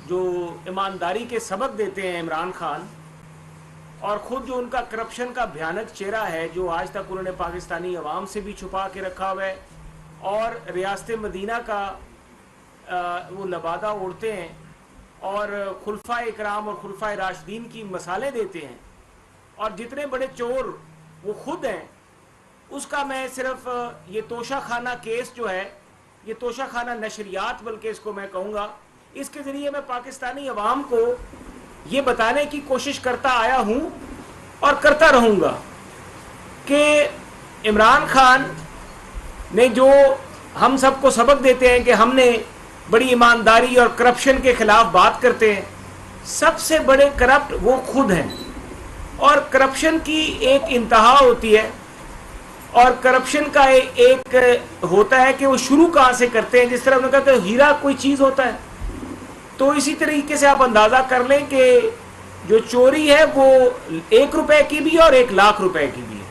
جو ایمانداری کے سبق دیتے ہیں عمران خان، اور خود جو ان کا کرپشن کا بھیانک چہرہ ہے جو آج تک انہوں نے پاکستانی عوام سے بھی چھپا کے رکھا ہوا ہے، اور ریاست مدینہ کا وہ لبادہ اوڑھتے ہیں اور خلفائے اکرام اور خلفائے راشدین کی مثالیں دیتے ہیں، اور جتنے بڑے چور وہ خود ہیں، اس کا میں صرف یہ توشہ خانہ کیس جو ہے، یہ توشہ خانہ نشریات بلکہ اس کو میں کہوں گا، اس کے ذریعے میں پاکستانی عوام کو یہ بتانے کی کوشش کرتا آیا ہوں اور کرتا رہوں گا کہ عمران خان نے جو ہم سب کو سبق دیتے ہیں کہ ہم نے بڑی ایمانداری اور کرپشن کے خلاف بات کرتے ہیں، سب سے بڑے کرپٹ وہ خود ہیں، اور کرپشن کی ایک انتہا ہوتی ہے، اور کرپشن کا ایک ہوتا ہے کہ وہ شروع کہاں سے کرتے ہیں. جس طرح انہوں نے کہا کہ ہیرا کوئی چیز ہوتا ہے، تو اسی طریقے سے آپ اندازہ کر لیں کہ جو چوری ہے وہ 1 روپے کی بھی اور 1,00,000 روپے کی بھی ہے.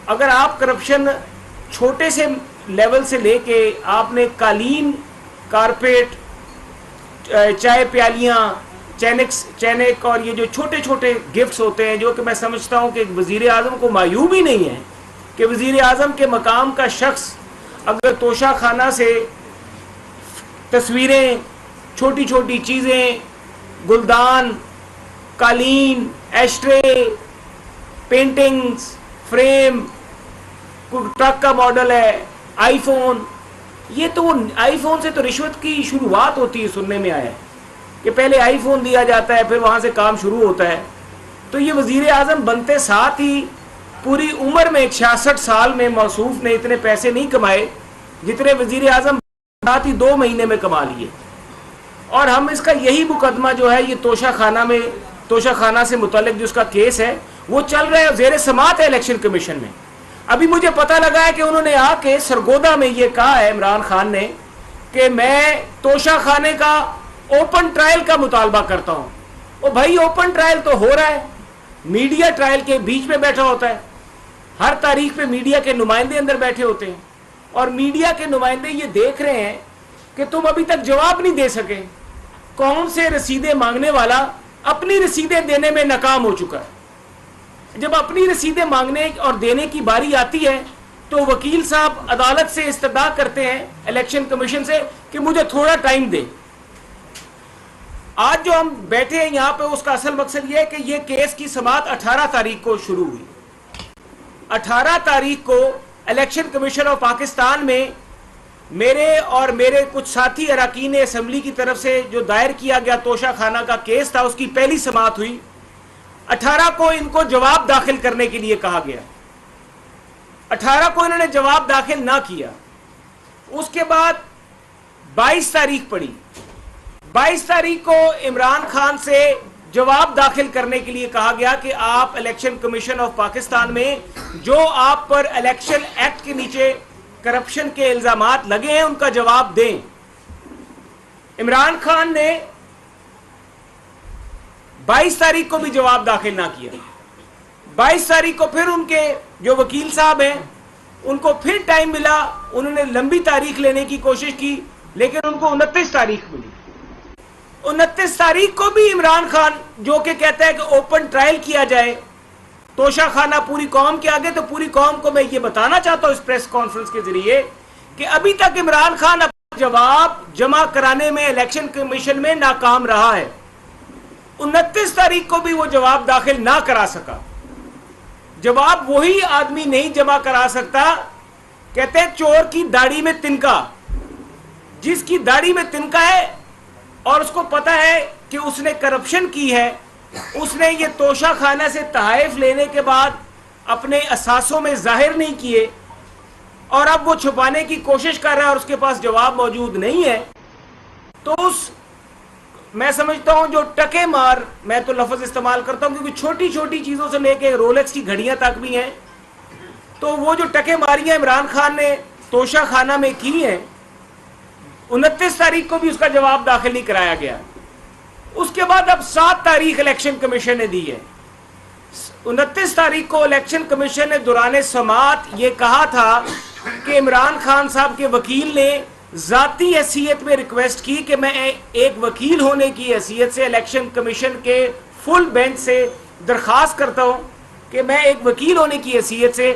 اگر آپ کرپشن چھوٹے سے لیول سے لے کے آپ نے قالین، کارپیٹ، چائے پیالیاں، چینک اور یہ جو چھوٹے چھوٹے گفٹس ہوتے ہیں، جو کہ میں سمجھتا ہوں کہ وزیر اعظم کو معیوب ہی نہیں ہے کہ وزیر اعظم کے مقام کا شخص اگر توشہ خانہ سے تصویریں، چھوٹی چھوٹی چیزیں، گلدان، قالین، ایشٹرے، پینٹنگز، فریم، ٹرک کا ماڈل ہے، آئی فون، یہ تو وہ آئی فون سے تو رشوت کی شروعات ہوتی ہے، سننے میں آیا ہے کہ پہلے آئی فون دیا جاتا ہے پھر وہاں سے کام شروع ہوتا ہے. تو یہ وزیر اعظم بنتے ساتھ ہی پوری عمر میں 66 سال میں موصوف نے اتنے پیسے نہیں کمائے جتنے وزیر اعظم ساتھ ہی 2 مہینے میں کما لیے. اور ہم اس کا یہی مقدمہ جو ہے یہ توشہ خانہ سے متعلق جو اس کا کیس ہے وہ چل رہا ہے، زیر سماعت ہے الیکشن کمیشن میں. ابھی مجھے پتہ لگا ہے کہ انہوں نے آ کے سرگودا میں یہ کہا ہے عمران خان نے کہ میں توشہ خانے کا اوپن ٹرائل کا مطالبہ کرتا ہوں. او بھائی، اوپن ٹرائل تو ہو رہا ہے، میڈیا ٹرائل کے بیچ میں بیٹھا ہوتا ہے. ہر تاریخ پہ میڈیا کے نمائندے اندر بیٹھے ہوتے ہیں، اور میڈیا کے نمائندے یہ دیکھ رہے ہیں کہ تم ابھی تک جواب نہیں دے سکے. کون سے رسیدیں مانگنے والا اپنی رسیدیں دینے میں ناکام ہو چکا ہے. جب اپنی رسیدیں مانگنے اور دینے کی باری آتی ہے تو وکیل صاحب عدالت سے استدعا کرتے ہیں الیکشن کمیشن سے کہ مجھے تھوڑا ٹائم دے. آج جو ہم بیٹھے ہیں یہاں پہ اس کا اصل مقصد یہ ہے کہ یہ کیس کی سماعت 18 تاریخ کو شروع ہوئی. 18 تاریخ کو الیکشن کمیشن آف پاکستان میں میرے اور میرے کچھ ساتھی اراکین اسمبلی کی طرف سے جو دائر کیا گیا توشہ خانہ کا کیس تھا، اس کی پہلی سماعت ہوئی. 18 کو ان کو جواب داخل کرنے کے لیے کہا گیا. 18 کو انہوں نے جواب داخل نہ کیا. اس کے بعد 22 تاریخ پڑی. 22 تاریخ کو عمران خان سے جواب داخل کرنے کے لیے کہا گیا کہ آپ الیکشن کمیشن آف پاکستان میں جو آپ پر الیکشن ایکٹ کے نیچے کرپشن کے الزامات لگے ہیں ان کا جواب دیں. عمران خان نے 22 تاریخ کو بھی جواب داخل نہ کیا. 22 تاریخ کو پھر ان کے جو وکیل صاحب ہیں ان کو پھر ٹائم ملا، انہوں نے لمبی تاریخ لینے کی کوشش کی، لیکن ان کو 29 تاریخ ملی. 29 تاریخ کو بھی عمران خان جو کہ کہتا ہے کہ اوپن ٹرائل کیا جائے توشہ خانہ پوری قوم کے آگے، تو پوری قوم کو میں یہ بتانا چاہتا ہوں اس پریس کانفرنس کے ذریعے کہ ابھی تک عمران خان اپنا جواب جمع کرانے میں الیکشن کمیشن میں ناکام رہا ہے. 29 تاریخ کو بھی وہ جواب داخل نہ کرا سکا. جواب وہی آدمی نہیں جمع کرا سکتا، کہتے ہیں چور کی داڑھی میں تنکا. جس کی داڑھی میں تنکا ہے اور اس کو پتا ہے کہ اس نے کرپشن کی ہے، اس نے یہ توشہ خانہ سے تحائف لینے کے بعد اپنے اثاثوں میں ظاہر نہیں کیے، اور اب وہ چھپانے کی کوشش کر رہا ہے اور اس کے پاس جواب موجود نہیں ہے، تو میں سمجھتا ہوں جو ٹکے مار، میں تو لفظ استعمال کرتا ہوں کیونکہ چھوٹی چھوٹی چیزوں سے لے کے رولکس کی گھڑیاں تک بھی ہیں، تو وہ جو ٹکے ماریاں عمران خان نے توشہ خانہ میں کی ہیں، 29 تاریخ کو بھی اس کا جواب داخل نہیں کرایا گیا. اس کے بعد اب 7 تاریخ الیکشن کمیشن نے دی ہے. 29 تاریخ کو الیکشن کمیشن نے دوران سماعت یہ کہا تھا کہ عمران خان صاحب کے وکیل نے ذاتی حیثیت میں ریکویسٹ کی کہ میں ایک وکیل ہونے کی حیثیت سے الیکشن کمیشن کے فل بینچ سے درخواست کرتا ہوں کہ میں ایک وکیل ہونے کی حیثیت سے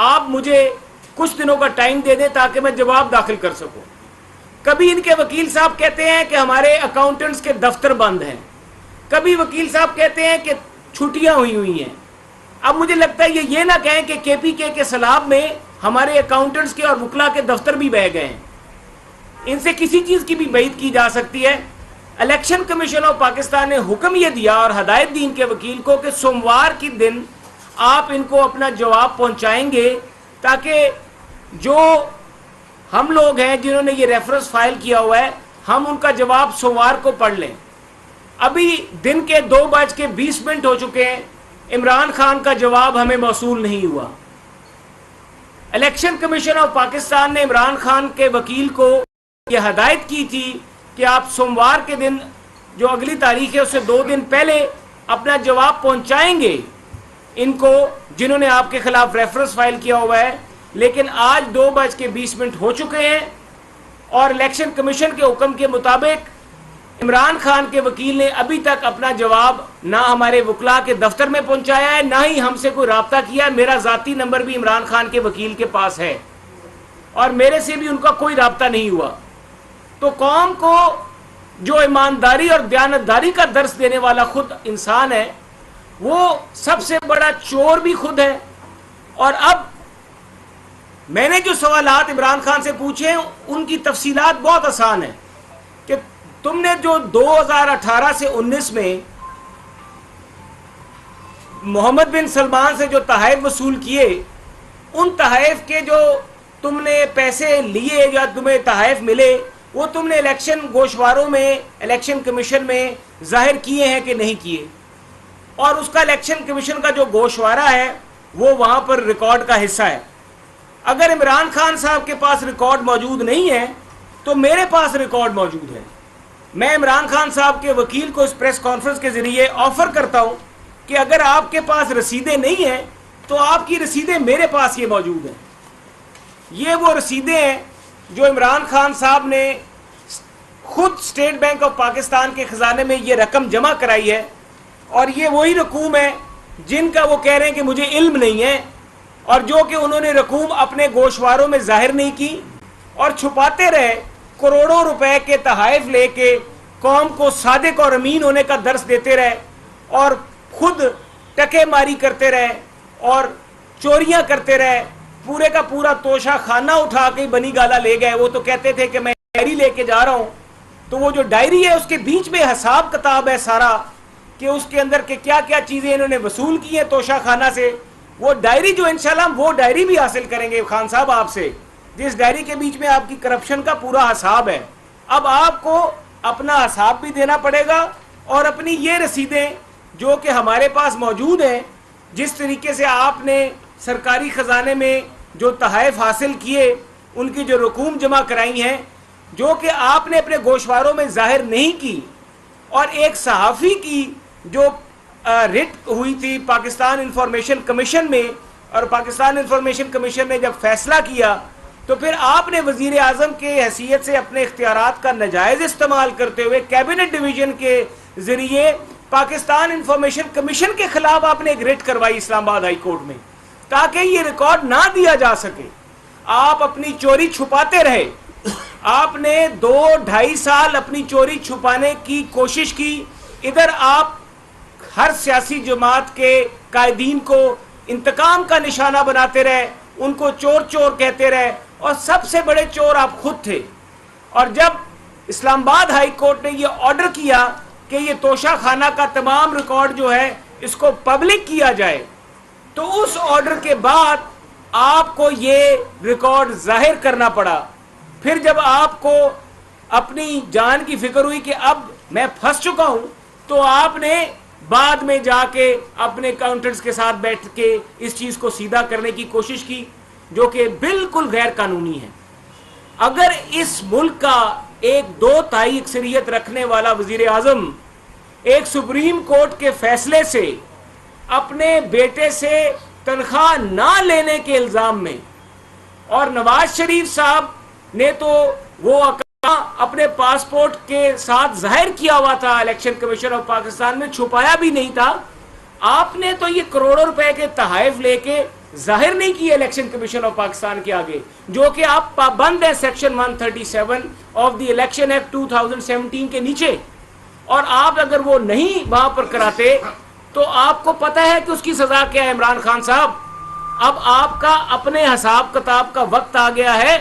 آپ مجھے کچھ دنوں کا ٹائم دے دیں تاکہ میں جواب داخل کر سکوں. کبھی ان کے وکیل صاحب کہتے ہیں کہ ہمارے اکاؤنٹنٹس کے دفتر بند ہیں, کبھی وکیل صاحب کہتے ہیں کہ چھٹیاں ہوئی ہیں. اب مجھے لگتا ہے یہ نہ کہیں کہ کے پی کے سیلاب میں ہمارے اکاؤنٹنٹس کے اور وکلا کے دفتر بھی بہہ گئے ہیں. ان سے کسی چیز کی بھی بعید کی جا سکتی ہے. الیکشن کمیشن آف پاکستان نے حکم یہ دیا اور ہدایت دی ان کے وکیل کو کہ سوموار کی دن آپ ان کو اپنا جواب پہنچائیں گے تاکہ جو ہم لوگ ہیں جنہوں نے یہ ریفرنس فائل کیا ہوا ہے ہم ان کا جواب سوموار کو پڑھ لیں. ابھی دن کے 2:20 ہو چکے ہیں, عمران خان کا جواب ہمیں موصول نہیں ہوا. الیکشن کمیشن آف پاکستان نے عمران خان کے وکیل کو یہ ہدایت کی تھی کہ آپ سوموار کے دن جو اگلی تاریخ ہے اس سے 2 دن پہلے اپنا جواب پہنچائیں گے ان کو جنہوں نے آپ کے خلاف ریفرنس فائل کیا ہوا ہے. لیکن آج 2:20 ہو چکے ہیں اور الیکشن کمیشن کے حکم کے مطابق عمران خان کے وکیل نے ابھی تک اپنا جواب نہ ہمارے وکلا کے دفتر میں پہنچایا ہے, نہ ہی ہم سے کوئی رابطہ کیا. میرا ذاتی نمبر بھی عمران خان کے وکیل کے پاس ہے اور میرے سے بھی ان کا کوئی رابطہ نہیں ہوا. تو قوم کو جو ایمانداری اور دیانتداری کا درس دینے والا خود انسان ہے وہ سب سے بڑا چور بھی خود ہے. اور اب میں نے جو سوالات عمران خان سے پوچھے ہیں ان کی تفصیلات بہت آسان ہیں کہ تم نے جو 2018 سے 19 میں محمد بن سلمان سے جو تحائف وصول کیے, ان تحائف کے جو تم نے پیسے لیے یا تمہیں تحائف ملے وہ تم نے الیکشن گوشواروں میں الیکشن کمیشن میں ظاہر کیے ہیں کہ نہیں کیے, اور اس کا الیکشن کمیشن کا جو گوشوارہ ہے وہ وہاں پر ریکارڈ کا حصہ ہے. اگر عمران خان صاحب کے پاس ریکارڈ موجود نہیں ہے تو میرے پاس ریکارڈ موجود ہے. میں عمران خان صاحب کے وکیل کو اس پریس کانفرنس کے ذریعے آفر کرتا ہوں کہ اگر آپ کے پاس رسیدیں نہیں ہیں تو آپ کی رسیدیں میرے پاس یہ موجود ہیں. یہ وہ رسیدیں ہیں جو عمران خان صاحب نے خود اسٹیٹ بینک آف پاکستان کے خزانے میں یہ رقم جمع کرائی ہے, اور یہ وہی رقوم ہے جن کا وہ کہہ رہے ہیں کہ مجھے علم نہیں ہے, اور جو کہ انہوں نے رقوم اپنے گوشواروں میں ظاہر نہیں کی اور چھپاتے رہے. کروڑوں روپے کے تحائف لے کے قوم کو صادق اور امین ہونے کا درس دیتے رہے اور خود ٹکے ماری کرتے رہے اور چوریاں کرتے رہے. پورے کا پورا توشہ خانہ اٹھا کے بنی گالا لے گئے. وہ تو کہتے تھے کہ میں ڈائری لے کے جا رہا ہوں, تو وہ جو ڈائری ہے اس کے بیچ میں حساب کتاب ہے سارا کہ اس کے اندر کے کیا کیا چیزیں انہوں نے وصول کی ہیں توشہ خانہ سے. وہ ڈائری جو انشاءاللہ ہم وہ ڈائری بھی حاصل کریں گے خان صاحب آپ سے, جس ڈائری کے بیچ میں آپ کی کرپشن کا پورا حساب ہے. اب آپ کو اپنا حساب بھی دینا پڑے گا اور اپنی یہ رسیدیں جو کہ ہمارے پاس موجود ہیں, جس طریقے سے آپ نے سرکاری خزانے میں جو تحائف حاصل کیے, ان کی جو رقوم جمع کرائی ہیں جو کہ آپ نے اپنے گوشواروں میں ظاہر نہیں کی, اور ایک صحافی کی جو رٹ ہوئی تھی پاکستان انفارمیشن کمیشن میں, اور پاکستان انفارمیشن کمیشن نے جب فیصلہ کیا تو پھر آپ نے وزیر اعظم کے حیثیت سے اپنے اختیارات کا ناجائز استعمال کرتے ہوئے کیبنٹ ڈویژن کے ذریعے پاکستان انفارمیشن کمیشن کے خلاف آپ نے ایک رٹ کروائی اسلام آباد ہائی کورٹ میں تاکہ یہ ریکارڈ نہ دیا جا سکے. آپ اپنی چوری چھپاتے رہے. آپ نے 2-2.5 سال اپنی چوری چھپانے کی کوشش کی. ادھر آپ ہر سیاسی جماعت کے قائدین کو انتقام کا نشانہ بناتے رہے, ان کو چور چور کہتے رہے, اور سب سے بڑے چور آپ خود تھے. اور جب اسلام آباد ہائی کورٹ نے یہ آرڈر کیا کہ یہ توشہ خانہ کا تمام ریکارڈ جو ہے اس کو پبلک کیا جائے, تو اس آرڈر کے بعد آپ کو یہ ریکارڈ ظاہر کرنا پڑا. پھر جب آپ کو اپنی جان کی فکر ہوئی کہ اب میں پھنس چکا ہوں, تو آپ نے بعد میں جا کے اپنے اکاؤنٹنٹس کے ساتھ بیٹھ کے اس چیز کو سیدھا کرنے کی کوشش کی جو کہ بالکل غیر قانونی ہے. اگر اس ملک کا ایک 2/3 اکثریت رکھنے والا وزیر اعظم ایک سپریم کورٹ کے فیصلے سے اپنے بیٹے سے تنخواہ نہ لینے کے الزام میں, اور نواز شریف صاحب نے تو وہ اپنے پاسپورٹ کے ساتھ ظاہر کیا ہوا تھا الیکشن کمیشن آف پاکستان میں, چھپایا بھی نہیں تھا. آپ نے تو یہ کروڑوں روپے کے تحائف لے کے ظاہر نہیں کیے الیکشن کمیشن آف پاکستان کے آگے, جو کہ آپ پابند ہیں section 137 of the election act 2017 کے نیچے. اور آپ اگر وہ نہیں وہاں پر کراتے تو آپ کو پتہ ہے کہ اس کی سزا کیا ہے. عمران خان صاحب, اب آپ کا اپنے حساب کتاب کا وقت آ گیا ہے.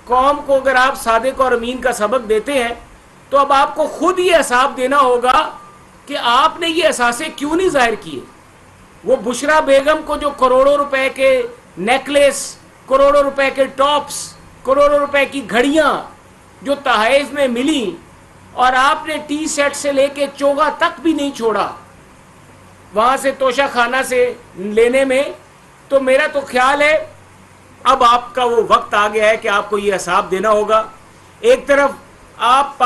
قوم کو اگر آپ صادق اور امین کا سبق دیتے ہیں تو اب آپ کو خود یہ حساب دینا ہوگا کہ آپ نے یہ اثاثے کیوں نہیں ظاہر کیے. وہ بشرا بیگم کو جو کروڑوں روپے کے نیکلیس, کروڑوں روپے کے ٹاپس, کروڑوں روپے کی گھڑیاں جو تحائف میں ملی, اور آپ نے ٹی سیٹ سے لے کے چوگا تک بھی نہیں چھوڑا وہاں سے توشہ خانہ سے لینے میں, تو میرا تو خیال ہے اب آپ کا وہ وقت آ گیا ہے کہ آپ کو یہ حساب دینا ہوگا. ایک طرف آپ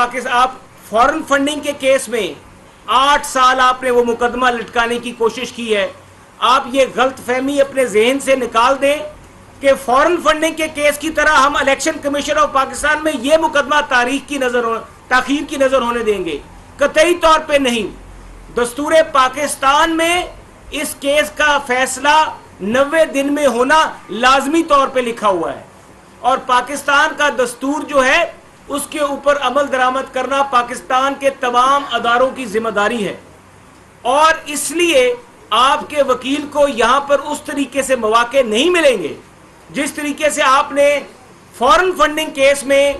فورن فنڈنگ کے کیس میں 8 سال آپ نے وہ مقدمہ لٹکانے کی کوشش کی ہے. آپ یہ غلط فہمی اپنے ذہن سے نکال دیں کہ فورن فنڈنگ کے کیس کی طرح ہم الیکشن کمیشن آف پاکستان میں یہ مقدمہ تاخیر کی نظر ہونے دیں گے. قطعی طور پہ نہیں. دستور پاکستان میں اس کیس کا فیصلہ 90 دن میں ہونا لازمی طور پہ لکھا ہوا ہے, اور پاکستان کا دستور جو ہے اس کے اوپر عمل درآمد کرنا پاکستان کے تمام اداروں کی ذمہ داری ہے. اور اس لیے آپ کے وکیل کو یہاں پر اس طریقے سے مواقع نہیں ملیں گے جس طریقے سے آپ نے فورن فنڈنگ کیس میں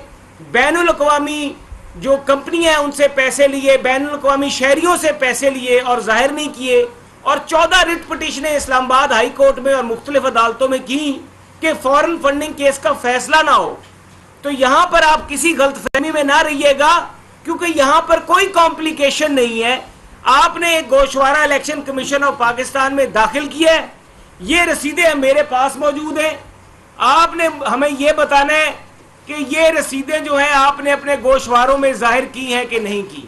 بین الاقوامی جو کمپنیاں ہیں ان سے پیسے لیے, بین الاقوامی شہریوں سے پیسے لیے اور ظاہر نہیں کیے, اور 14 ریٹ پٹیشنیں اسلام آباد ہائی کورٹ میں اور مختلف عدالتوں میں کی کہ فورن فنڈنگ کیس کا فیصلہ نہ ہو. تو یہاں پر آپ کسی غلط فہمی میں نہ رہیے گا, کیونکہ یہاں پر کوئی کمپلیکیشن نہیں ہے. آپ نے ایک گوشوارہ الیکشن کمیشن آف پاکستان میں داخل کیا ہے, یہ رسیدیں میرے پاس موجود ہیں. آپ نے ہمیں یہ بتانا ہے کہ یہ رسیدیں جو ہیں آپ نے اپنے گوشواروں میں ظاہر کی ہیں کہ نہیں کی.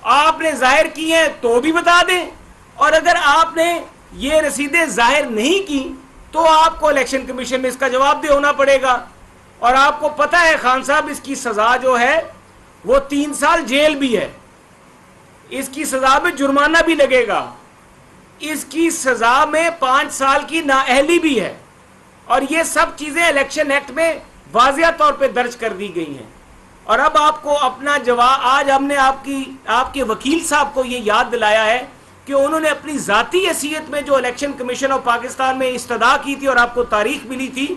آپ نے ظاہر کی ہیں تو بھی بتا دیں, اور اگر آپ نے یہ رسیدیں ظاہر نہیں کی تو آپ کو الیکشن کمیشن میں اس کا جواب دہ ہونا پڑے گا. اور آپ کو پتہ ہے خان صاحب, اس کی سزا جو ہے وہ 3 سال جیل بھی ہے, اس کی سزا میں جرمانہ بھی لگے گا, اس کی سزا میں 5 سال کی نااہلی بھی ہے, اور یہ سب چیزیں الیکشن ایکٹ میں واضح طور پہ درج کر دی گئی ہیں. اور اب آپ کو اپنا جواب, آج ہم نے آپ کے وکیل صاحب کو یہ یاد دلایا ہے کہ انہوں نے اپنی ذاتی حیثیت میں جو الیکشن کمیشن آف پاکستان میں استدعا کی تھی اور آپ کو تاریخ ملی تھی,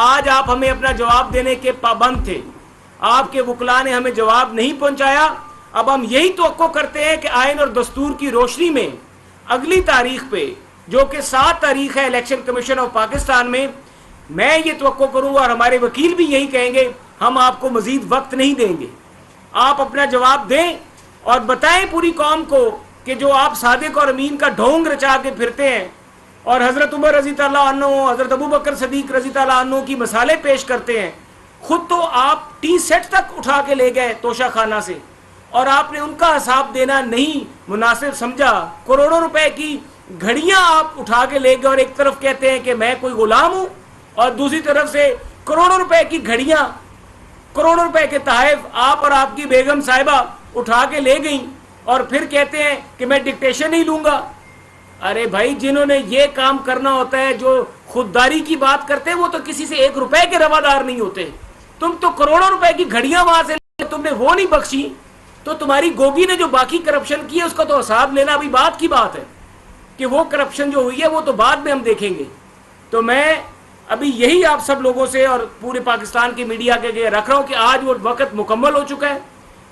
آج آپ ہمیں اپنا جواب دینے کے پابند تھے. آپ کے وکلاء نے ہمیں جواب نہیں پہنچایا. اب ہم یہی توقع کرتے ہیں کہ آئین اور دستور کی روشنی میں اگلی تاریخ پہ, جو کہ 7 تاریخ ہے الیکشن کمیشن آف پاکستان میں یہ توقع کروں گا, اور ہمارے وکیل بھی یہی کہیں گے, ہم آپ کو مزید وقت نہیں دیں گے. آپ اپنا جواب دیں اور بتائیں پوری قوم کو کہ جو آپ صادق اور امین کا ڈھونگ رچا کے پھرتے ہیں اور حضرت عمر رضی اللہ عنہ, حضرت ابو بکر صدیق رضی اللہ عنہ کی مثالیں پیش کرتے ہیں, خود تو آپ ٹی سیٹ تک اٹھا کے لے گئے توشہ خانہ سے, اور آپ نے ان کا حساب دینا نہیں مناسب سمجھا. کروڑوں روپے کی گھڑیاں آپ اٹھا کے لے گئے, اور ایک طرف کہتے ہیں کہ میں کوئی غلام ہوں, اور دوسری طرف سے کروڑوں روپے کی گھڑیاں, کروڑوں روپے کے تحائف آپ اور آپ کی بیگم صاحبہ اٹھا کے لے گئیں, اور پھر کہتے ہیں کہ میں ڈکٹیشن نہیں لوں گا. ارے بھائی, جنہوں نے یہ کام کرنا ہوتا ہے, جو خودداری کی بات کرتے ہیں, وہ تو کسی سے 1 روپے کے روادار نہیں ہوتے. تم تو کروڑوں روپے کی گھڑیاں وہاں سے تم نے وہ نہیں بخشی, تو تمہاری گوگی نے جو باقی کرپشن کی ہے اس کا تو حساب لینا ابھی بات کی بات ہے, کہ وہ کرپشن جو ہوئی ہے وہ تو بعد میں ہم دیکھیں گے. تو میں ابھی یہی آپ سب لوگوں سے اور پورے پاکستان کی میڈیا کے لیے رکھ رہا ہوں کہ آج وہ وقت مکمل ہو چکا ہے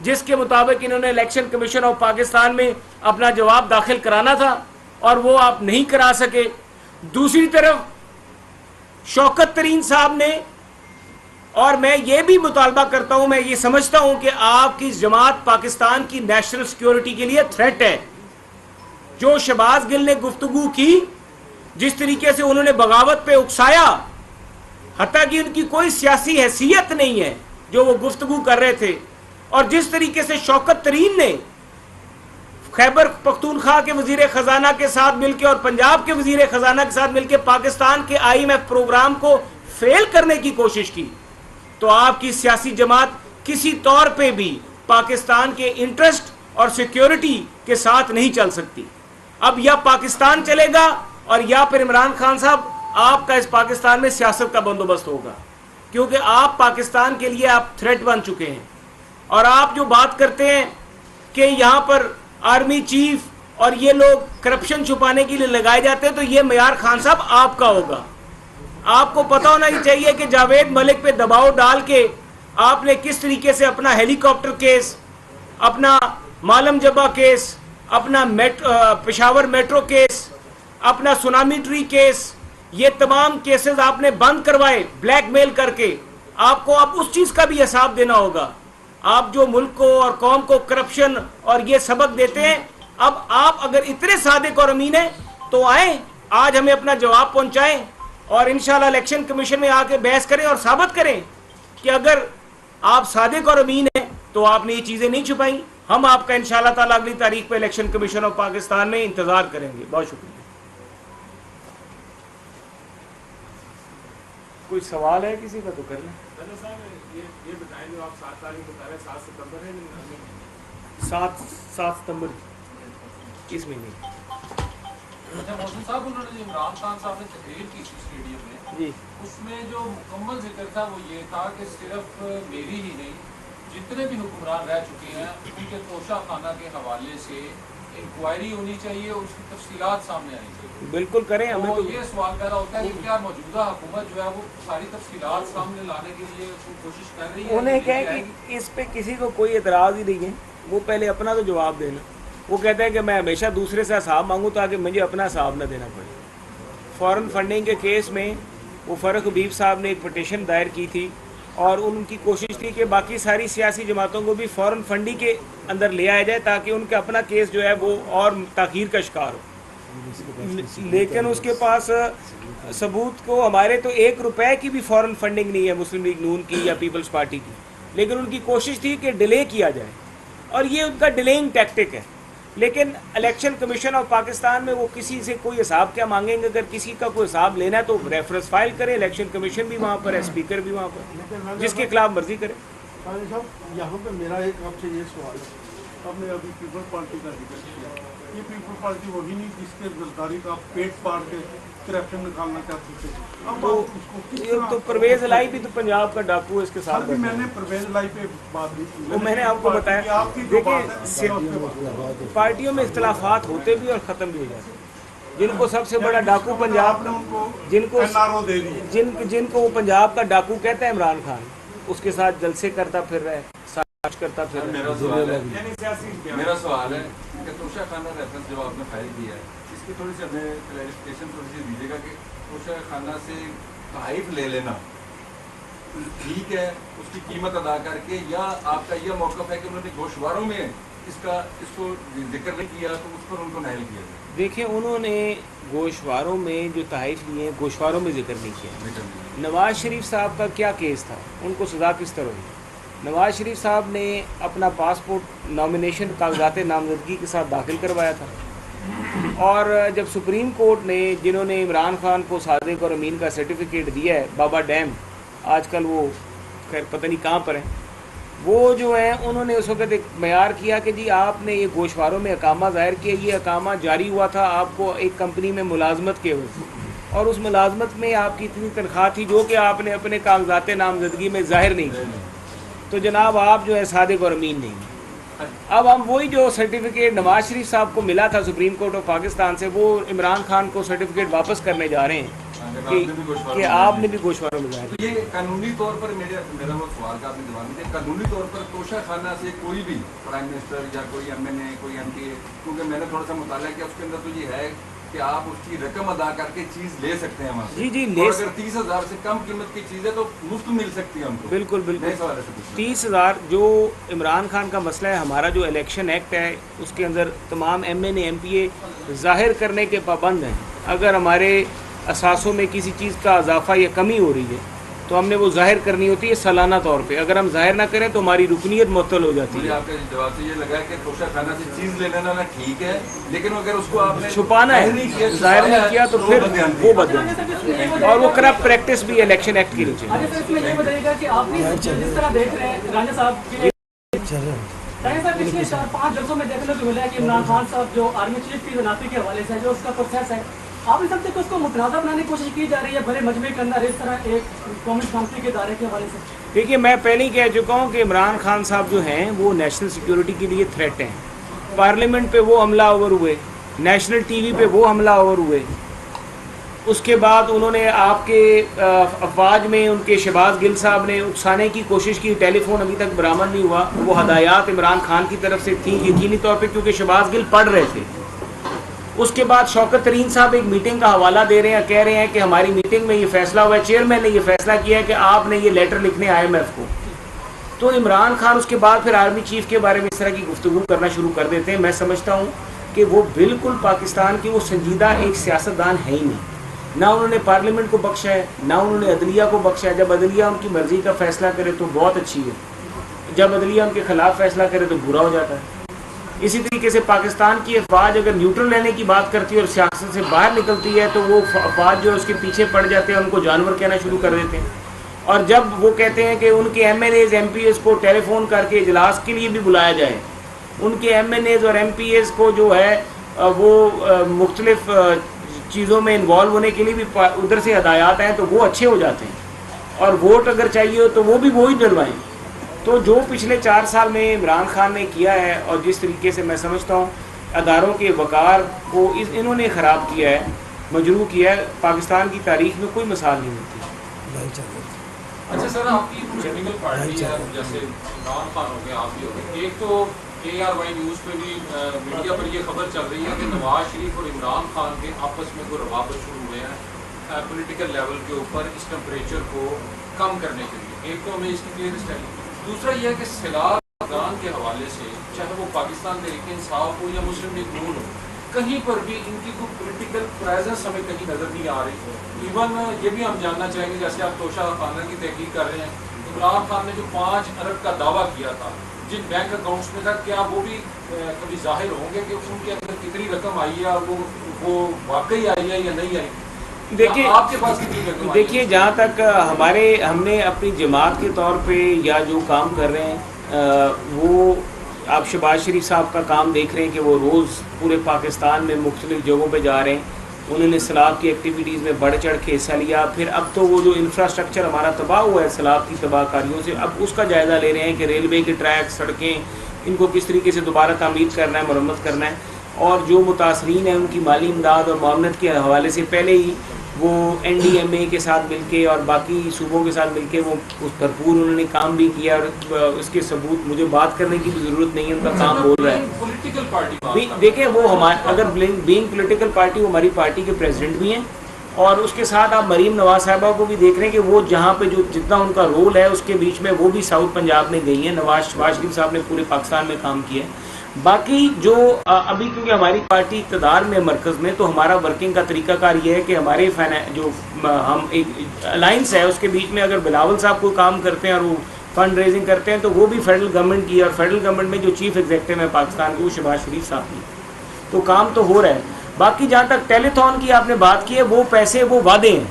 جس کے مطابق انہوں نے الیکشن کمیشن آف پاکستان میں اپنا جواب داخل کرانا تھا, اور وہ آپ نہیں کرا سکے. دوسری طرف شوکت ترین صاحب نے, اور میں یہ بھی مطالبہ کرتا ہوں, میں یہ سمجھتا ہوں کہ آپ کی جماعت پاکستان کی نیشنل سیکیورٹی کے لیے تھریٹ ہے. جو شہباز گل نے گفتگو کی, جس طریقے سے انہوں نے بغاوت پہ اکسایا, حتیٰ کہ ان کی کوئی سیاسی حیثیت نہیں ہے جو وہ گفتگو کر رہے تھے, اور جس طریقے سے شوکت ترین نے خیبر پختونخوا کے وزیر خزانہ کے ساتھ مل کے اور پنجاب کے وزیر خزانہ کے ساتھ مل کے پاکستان کے IMF پروگرام کو فیل کرنے کی کوشش کی, تو آپ کی سیاسی جماعت کسی طور پہ بھی پاکستان کے انٹرسٹ اور سیکیورٹی کے ساتھ نہیں چل سکتی. اب یا پاکستان چلے گا اور یا پھر عمران خان صاحب آپ کا اس پاکستان میں سیاست کا بندوبست ہوگا, کیونکہ آپ پاکستان کے لیے آپ تھریٹ بن چکے ہیں. اور آپ جو بات کرتے ہیں کہ یہاں پر آرمی چیف اور یہ لوگ کرپشن چھپانے کے لیے لگائے جاتے ہیں, تو یہ معیار خان صاحب آپ کا ہوگا. آپ کو پتا ہونا ہی چاہیے کہ جاوید ملک پہ دباؤ ڈال کے آپ نے کس طریقے سے اپنا ہیلی کاپٹر کیس, اپنا مالم جبہ کیس, اپنا پشاور میٹرو کیس, اپنا سونامی ٹری کیس, یہ تمام کیسز آپ نے بند کروائے بلیک میل کر کے. آپ کو اب اس چیز کا بھی حساب دینا ہوگا. آپ جو ملک کو اور قوم کو کرپشن اور یہ سبق دیتے ہیں, اب آپ اگر اتنے صادق اور امین ہیں تو آئیں, آج ہمیں اپنا جواب پہنچائیں اور انشاءاللہ الیکشن کمیشن میں آ کے بحث کریں اور ثابت کریں کہ اگر آپ صادق اور امین ہیں تو آپ نے یہ چیزیں نہیں چھپائیں. ہم آپ کا انشاءاللہ تعالی اگلی تاریخ پہ الیکشن کمیشن آف پاکستان میں انتظار کریں گے. بہت شکریہ. کوئی سوال ہے کسی کا تو کر لیں. یہ بتائیں جو آپ 7 تاریخ بتا رہے ہیں, 7 ستمبر ہے, 7 ستمبر اس مہینے. اچھا محسن صاحب, انہوں نے عمران خان صاحب نے تقریر کی اسٹیڈیم میں, جی, اس میں جو مکمل ذکر تھا وہ یہ تھا کہ صرف میری ہی نہیں جتنے بھی حکمران رہ چکے ہیں ان کے توشہ خانہ کے حوالے سے انکوائری ہونی چاہیے, اس کی تفصیلات سامنے آنی چاہیے. بالکل کریں. ہمیں تو یہ سوال پیدا ہوتا ہے کہ کیا موجودہ حکومت جو ہے وہ ساری تفصیلات سامنے لانے کے لیے کوشش کر رہی ہے؟ انہیں کہیں کہ اس پہ کسی کو کوئی اعتراض ہی نہیں ہے, وہ پہلے اپنا تو جواب دینا. وہ کہتا ہے کہ میں ہمیشہ دوسرے سے حساب مانگوں تاکہ مجھے اپنا حساب نہ دینا پڑے. فارن فنڈنگ کے کیس میں وہ فرق حبیب صاحب نے ایک پٹیشن دائر کی تھی اور ان کی کوشش تھی کہ باقی ساری سیاسی جماعتوں کو بھی فارن فنڈنگ کے اندر لے آیا جائے تاکہ ان کا اپنا کیس جو ہے وہ اور تاخیر کا شکار ہو. لیکن اس کے پاس ثبوت کو ہمارے تو 1 روپے کی بھی فارن فنڈنگ نہیں ہے مسلم لیگ نون کی یا پیپلز پارٹی کی, لیکن ان کی کوشش تھی کہ ڈیلے کیا جائے اور یہ ان کا ڈیلینگ ٹیکٹک ہے. لیکن الیکشن کمیشن آف پاکستان میں وہ کسی سے کوئی حساب کیا مانگیں گے؟ اگر کسی کا کوئی حساب لینا ہے تو ریفرنس فائل کرے, الیکشن کمیشن بھی وہاں پر ہے, اسپیکر بھی وہاں پر, جس کے خلاف مرضی کرے. صاحب یہاں پہ میرا ایک آپ سے یہ سوال ہے, اب نے ابھی پیپلز پارٹی کا ذکر کیا, یہ پیپلز پارٹی وہی نہیں جس کے غداری کا پیٹ پاڑ کے کرپشن نکالنا چاہتے تھے. اب تو پرویز الہی بھی تو پنجاب کا ڈاکو ہے, اس کے ساتھ میں نے پرویز الہی پہ بات نہیں کی, وہ میں نے آپ کو بتایا. دیکھیں پارٹیوں میں اختلافات ہوتے بھی اور ختم بھی ہو جاتے ہیں. جن کو سب سے بڑا ڈاکو پنجاب, جن کو وہ پنجاب کا ڈاکو کہتا ہے عمران خان, اس کے ساتھ جلسے کرتا پھر رہا ہے, سازش کرتا پھر رہا ہے. میرا سوال ہے کہ توشہ خانہ ریفرنس جو آپ نے فائل کیا ہے اس کی تھوڑی سی ہمیں کلیریفیکیشن تھوڑی سی دیجیے گا کہ توشہ خانہ سے تحائف لے لینا ٹھیک ہے اس کی قیمت ادا کر کے, یا آپ کا یہ موقف ہے کہ انہوں نے گوشواروں میں اس کو ذکر نہیں کیا تو اس پر ان کو نائل کیا؟ دیکھیں انہوں نے گوشواروں میں جو تحائف لیے ہیں گوشواروں میں ذکر نہیں کیا. نواز شریف صاحب کا کیا کیس تھا, ان کو سزا کس طرح ہوئی؟ نواز شریف صاحب نے اپنا پاسپورٹ نامینیشن کاغذات نامزدگی کے ساتھ داخل کروایا تھا, اور جب سپریم کورٹ نے جنہوں نے عمران خان کو صادق اور امین کا سرٹیفکیٹ دیا ہے, بابا ڈیم, آج کل وہ خیر پتہ نہیں کہاں پر ہیں, وہ جو ہیں انہوں نے اس وقت ایک معیار کیا کہ جی آپ نے یہ گوشواروں میں اقامہ ظاہر کیا, یہ اقامہ جاری ہوا تھا آپ کو ایک کمپنی میں ملازمت کے ہوئے, اور اس ملازمت میں آپ کی اتنی تنخواہ تھی جو کہ آپ نے اپنے کاغذات نامزدگی میں ظاہر نہیں کی, تو جناب آپ جو ہے صادق اور امین نہیں. اب ہم وہی جو سرٹیفکیٹ نواز شریف صاحب کو ملا تھا سپریم کورٹ آف پاکستان سے, وہ عمران خان کو سرٹیفکیٹ واپس کرنے جا رہے ہیں کہ آپ نے بھی گوشواروں میں ظاہر. یہ قانونی طور پر میرا وہ سوال کا آپ نے جواب دیا, قانونی طور پر توشہ خانہ سے کوئی بھی پرائم منسٹر یا کوئی ایم این اے کوئی ایم پی اے, کیونکہ میں نے تھوڑا سا مطالعہ کیا اس کے اندر تو یہ ہے کہ آپ اس کی رقم ادا کر کے چیز لے سکتے ہیں وہاں سے, جی اور اگر 30,000 سے کم قیمت کی چیز ہے تو مفت مل سکتی ہے ہم کو. بالکل بالکل 30,000 جو عمران خان کا مسئلہ ہے, ہمارا جو الیکشن ایکٹ ہے اس کے اندر تمام M N A M P A ظاہر کرنے کے پابند ہیں. اگر ہمارے اثاثوں میں کسی چیز کا اضافہ یا کمی ہو رہی ہے تو ہم نے وہ ظاہر کرنی ہوتی ہے سالانہ طور پہ. اگر ہم ظاہر نہ کریں تو ہماری رکنیت معطل ہو جاتی مجھے ہے. آپ کے جواب سے یہ لگا کہ توشہ خانہ سے چیز لے لینا ٹھیک ہے، لیکن اگر اس کو آپ نے چھپانا ہے، ظاہر نہیں کیا تو پھر وہ بدل. اور وہ کرپٹ پریکٹس بھی الیکشن ایکٹ کے نیچے. اس میں یہ بتائیے گا کہ آپ نے جس طرح دیکھ رہے ہیں راجہ صاحب کے پچھلے 4-5 جلسوں میں دیکھنے کو ملا ہے کہ عمران خان صاحب جو آرمی چیف کی تنافی کے حوالے سے جو اس کا پروسیس ہے، آپ نے سمجھتے کہ اس کو متنازع بنانے کی کوشش کی جا رہی ہے بڑے مجمع کے اندر اس طرح ایک قومی کانفرنس کے ادارے کے حوالے سے؟ دیکھیے میں پہلے ہی کہہ چکا ہوں کہ عمران خان صاحب جو ہیں وہ نیشنل سیکیورٹی کے لیے تھریٹ ہیں. پارلیمنٹ پہ وہ حملہ آور ہوئے، نیشنل ٹی وی پہ وہ حملہ آور ہوئے. اس کے بعد انہوں نے آپ کے افواج میں ان کے شہباز گل صاحب نے اکسانے کی کوشش کی. ٹیلی فون ابھی تک برآمد نہیں ہوا. وہ ہدایات عمران خان کی طرف سے تھیں یقینی طور پہ، کیونکہ شہباز گل پڑھ رہے تھے. اس کے بعد شوکت ترین صاحب ایک میٹنگ کا حوالہ دے رہے ہیں، کہہ رہے ہیں کہ ہماری میٹنگ میں یہ فیصلہ ہوا ہے، چیئرمین نے یہ فیصلہ کیا ہے کہ آپ نے یہ لیٹر لکھنے IMF کو. تو عمران خان اس کے بعد پھر آرمی چیف کے بارے میں اس طرح کی گفتگو کرنا شروع کر دیتے ہیں. میں سمجھتا ہوں کہ وہ بالکل پاکستان کی وہ سنجیدہ ایک سیاستدان ہے ہی نہیں. نہ انہوں نے پارلیمنٹ کو بخشا ہے، نہ انہوں نے عدلیہ کو بخشا ہے. جب عدلیہ ان کی مرضی کا فیصلہ کرے تو بہت اچھی ہے، جب عدلیہ ان کے خلاف فیصلہ کرے تو برا ہو جاتا ہے. اسی طریقے سے پاکستان کی افواج اگر نیوٹرل رہنے کی بات کرتی ہے اور سیاست سے باہر نکلتی ہے تو وہ افواج جو اس کے پیچھے پڑ جاتے ہیں، ان کو جانور کہنا شروع کر دیتے ہیں. اور جب وہ کہتے ہیں کہ ان کے MNAs MPs کو ٹیلی فون کر کے اجلاس کے لیے بھی بلایا جائے، ان کے MNAs اور MPs کو جو ہے وہ مختلف چیزوں میں انوالو ہونے کے لیے بھی ادھر سے ہدایات ہیں، تو وہ اچھے ہو جاتے ہیں. اور ووٹ اگر چاہیے ہو تو وہ بھی وہی ڈلوائیں. تو جو پچھلے 4 سال میں عمران خان نے کیا ہے اور جس طریقے سے میں سمجھتا ہوں اداروں کے وقار کو انہوں نے خراب کیا ہے، مجروح کیا ہے، پاکستان کی تاریخ میں کوئی مثال نہیں ہوتی. اچھا سر، آپ کی پولیٹیکل پارٹی ہے، جیسے عمران خان ہو گیا، آپ بھی ہو گئے. ایک تو KRY نیوز پہ بھی میڈیا پر یہ خبر چل رہی ہے کہ نواز شریف اور عمران خان کے آپس میں کوئی روابط شروع ہوئے ہیں پولیٹیکل لیول کے اوپر اس ٹمپریچر کو کم کرنے کے لیے. ایک تو ہمیں اس کی کلیئر اسٹیٹمنٹ. دوسرا یہ ہے کہ سیلاب افغان کے حوالے سے چاہے وہ پاکستان تحریک انصاف ہو یا مسلم لیگ نون ہو، کہیں پر بھی ان کی کوئی پولیٹیکل پریزنس ہمیں کہیں نظر نہیں آ رہی. ایون یہ بھی ہم جاننا چاہیں گے، جیسے آپ توشہ خانہ کی تحقیق کر رہے ہیں، عمران خان نے جو 5 ارب کا دعویٰ کیا تھا جن بینک اکاؤنٹس میں تھا، کیا وہ بھی کبھی ظاہر ہوں گے کہ ان کے اندر کتنی رقم آئی ہے، وہ واقعی آئی ہے یا نہیں آئی؟ دیکھیے آپ کے پاس کتنی رقم آئی ہے؟ دیکھیے جہاں تک ہم نے اپنی جماعت کے طور پہ یا جو کام کر رہے ہیں وہ آپ شہباز شریف صاحب کا کام دیکھ رہے ہیں کہ وہ روز پورے پاکستان میں مختلف جگہوں پہ جا رہے ہیں. انہوں نے سیلاب کی ایکٹیویٹیز میں بڑھ چڑھ کے حصہ لیا. پھر اب تو وہ جو انفراسٹرکچر ہمارا تباہ ہوا ہے سیلاب کی تباہ کاریوں سے، اب اس کا جائزہ لے رہے ہیں کہ ریلوے کے ٹریک، سڑکیں، ان کو کس طریقے سے دوبارہ تعمیر کرنا ہے، مرمت کرنا ہے. اور جو متاثرین ہیں ان کی مالی امداد اور معاونت کے حوالے سے پہلے ہی وہ NDMA کے ساتھ مل کے اور باقی صوبوں کے ساتھ مل کے وہ بھرپور انہوں نے کام بھی کیا. اور اس کے ثبوت مجھے بات کرنے کی بھی ضرورت نہیں ہے، ان کا کام بول رہا ہے. پولیٹیکل پارٹی دیکھیں وہ ہمارے اگر بینگ پولیٹیکل پارٹی، وہ ہماری پارٹی کے پریزیڈنٹ بھی ہیں. اور اس کے ساتھ آپ مریم نواز صاحبہ کو بھی دیکھ رہے ہیں کہ وہ جہاں پہ جو جتنا ان کا رول ہے اس کے بیچ میں وہ بھی ساؤتھ پنجاب میں گئی ہیں. شہباز شریف صاحب نے پورے پاکستان میں کام کیا ہے. باقی جو ابھی کیونکہ ہماری پارٹی اقتدار میں مرکز میں، تو ہمارا ورکنگ کا طریقہ کار یہ ہے کہ ہمارے جو ہم ایک الائنس ہے اس کے بیچ میں اگر بلاول صاحب کوئی کام کرتے ہیں اور وہ فنڈ ریزنگ کرتے ہیں تو وہ بھی فیڈرل گورنمنٹ کی، اور فیڈرل گورنمنٹ میں جو چیف ایگزیکٹو ہے پاکستان کی وہ شہباز شریف صاحب کی. تو کام تو ہو رہا ہے. باقی جہاں تک ٹیلی تھون کی آپ نے بات کی ہے، وہ پیسے وہ وعدے ہیں.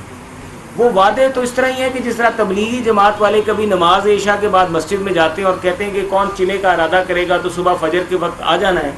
وہ وعدے تو اس طرح ہی ہیں کہ جس طرح تبلیغی جماعت والے کبھی نماز عشاء کے بعد مسجد میں جاتے ہیں اور کہتے ہیں کہ کون چلے کا ارادہ کرے گا تو صبح فجر کے وقت آ جانا ہے،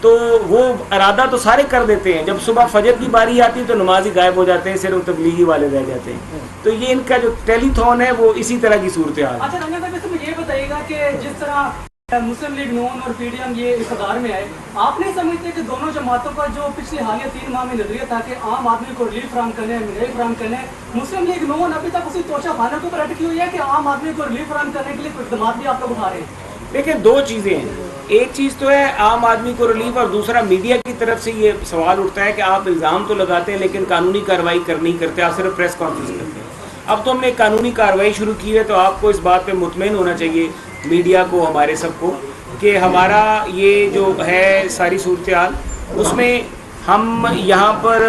تو وہ ارادہ تو سارے کر دیتے ہیں. جب صبح فجر کی باری آتی ہے تو نمازی غائب ہو جاتے ہیں، صرف تبلیغی والے رہ جاتے ہیں. تو یہ ان کا جو ٹیلی تھون ہے وہ اسی طرح کی صورتحال ہے. اچھا رنگا صاحب، مجھے یہ بتائیے گا کہ جس طرح مسلم لیگ نون اور PDM یہ اقتدار میں آئے، آپ نہیں سمجھتے کہ دونوں جماعتوں کا جو پچھلے حالیہ 3 ماہ میں نظریہ تھا کہ عام آدمی کو ریلیف فراہم کرنے، ملائی فراہم کرنے، مسلم لیگ نون ابھی تک اسی توشہ خانہ کے اوپر اٹکی ہوئی ہے کہ عام آدمی کو ریلیف فراہم کرنے کے لیے کوئی اقدامات بھی آپ لوگ اٹھا رہے ہیں؟ دیکھیں 2 چیزیں ہیں. ایک چیز تو ہے عام آدمی کو ریلیف، اور دوسرا میڈیا کی طرف سے یہ سوال اٹھتا ہے کہ آپ الزام تو لگاتے ہیں لیکن قانونی کارروائی نہیں کرتے، آپ صرف پریس کانفرنس کرتے ہیں. اب تو ہم نے قانونی کارروائی شروع کی ہے، تو آپ کو اس بات پہ مطمئن ہونا چاہیے، میڈیا کو، ہمارے سب کو، کہ ہمارا یہ جو ہے ساری صورتحال اس میں ہم یہاں پر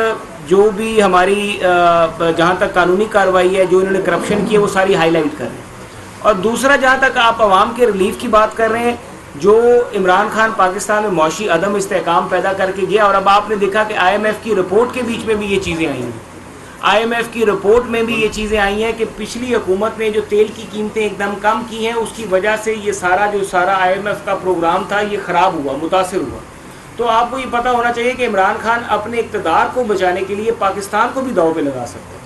جو بھی ہماری جہاں تک قانونی کارروائی ہے جو انہوں نے کرپشن کی ہے وہ ساری ہائی لائٹ کر رہے ہیں. اور دوسرا جہاں تک آپ عوام کے ریلیف کی بات کر رہے ہیں, جو عمران خان پاکستان میں معاشی عدم استحکام پیدا کر کے گیا, اور اب آپ نے دیکھا کہ آئی ایم ایف کی رپورٹ کے بیچ میں بھی یہ چیزیں آئی ہیں. آئی ایم ایف کی رپورٹ میں بھی یہ چیزیں آئی ہیں کہ پچھلی حکومت نے جو تیل کی قیمتیں ایک دم کم کی ہیں, اس کی وجہ سے یہ سارا آئی ایم ایف کا پروگرام تھا یہ خراب ہوا, متاثر ہوا. تو آپ کو یہ پتہ ہونا چاہیے کہ عمران خان اپنے اقتدار کو بچانے کے لیے پاکستان کو بھی داؤ پہ لگا سکتے ہیں.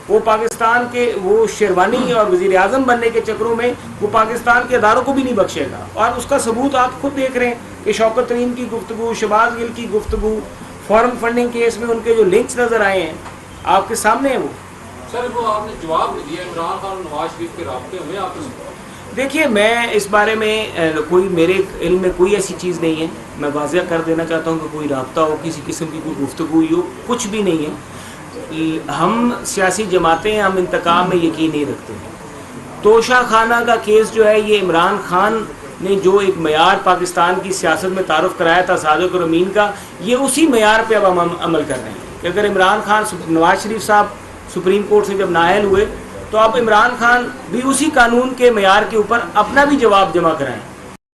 وہ پاکستان کے وہ شیروانی اور وزیر اعظم بننے کے چکروں میں وہ پاکستان کے اداروں کو بھی نہیں بخشے گا. اور اس کا ثبوت آپ خود دیکھ رہے ہیں کہ شوکت ترین کی گفتگو, شہباز گل کی گفتگو, فارن فنڈنگ کیس میں ان کے جو لنکس نظر آئے ہیں آپ کے سامنے ہیں. وہ سر وہ آپ نے جواب نہیں دیا, عمران خان اور نواز شریف کے رابطے ہوئے آپ نے؟ دیکھیے میں اس بارے میں کوئی میرے علم میں کوئی ایسی چیز نہیں ہے. میں واضح کر دینا چاہتا ہوں کہ کوئی رابطہ ہو, کسی قسم کی کوئی گفتگو ہوئی ہو, کچھ بھی نہیں ہے. ہم سیاسی جماعتیں ہم انتقام میں یقین نہیں رکھتے. توشہ خانہ کا کیس جو ہے یہ عمران خان نے جو ایک معیار پاکستان کی سیاست میں تعارف کرایا تھا صادق اور امین کا, یہ اسی معیار پہ اب ہم عمل کر رہے ہیں کہ اگر عمران خان نواز شریف صاحب سپریم کورٹ سے جب نااہل ہوئے تو اب عمران خان بھی اسی قانون کے معیار کے اوپر اپنا بھی جواب جمع کرائیں.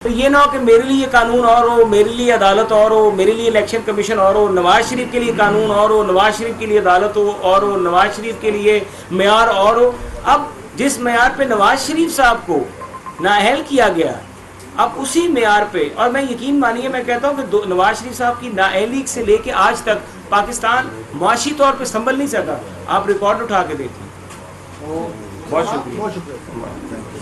تو یہ نہ ہو کہ میرے لیے قانون اور ہو, میرے لیے عدالت اور ہو, میرے لیے الیکشن کمیشن اور ہو, نواز شریف کے لیے قانون اور ہو, نواز شریف کے لیے عدالت ہو اور ہو, نواز شریف کے لیے معیار اور ہو. اب جس معیار پہ نواز شریف صاحب کو نااہل کیا گیا اب اسی معیار پہ, اور میں یقین مانیے میں کہتا ہوں کہ نواز شریف صاحب کی نااہلی سے لے کے آج تک پاکستان معاشی طور پہ سنبھل نہیں سکا. آپ ریکارڈ اٹھا کے دیکھیں. بہت شکریہ.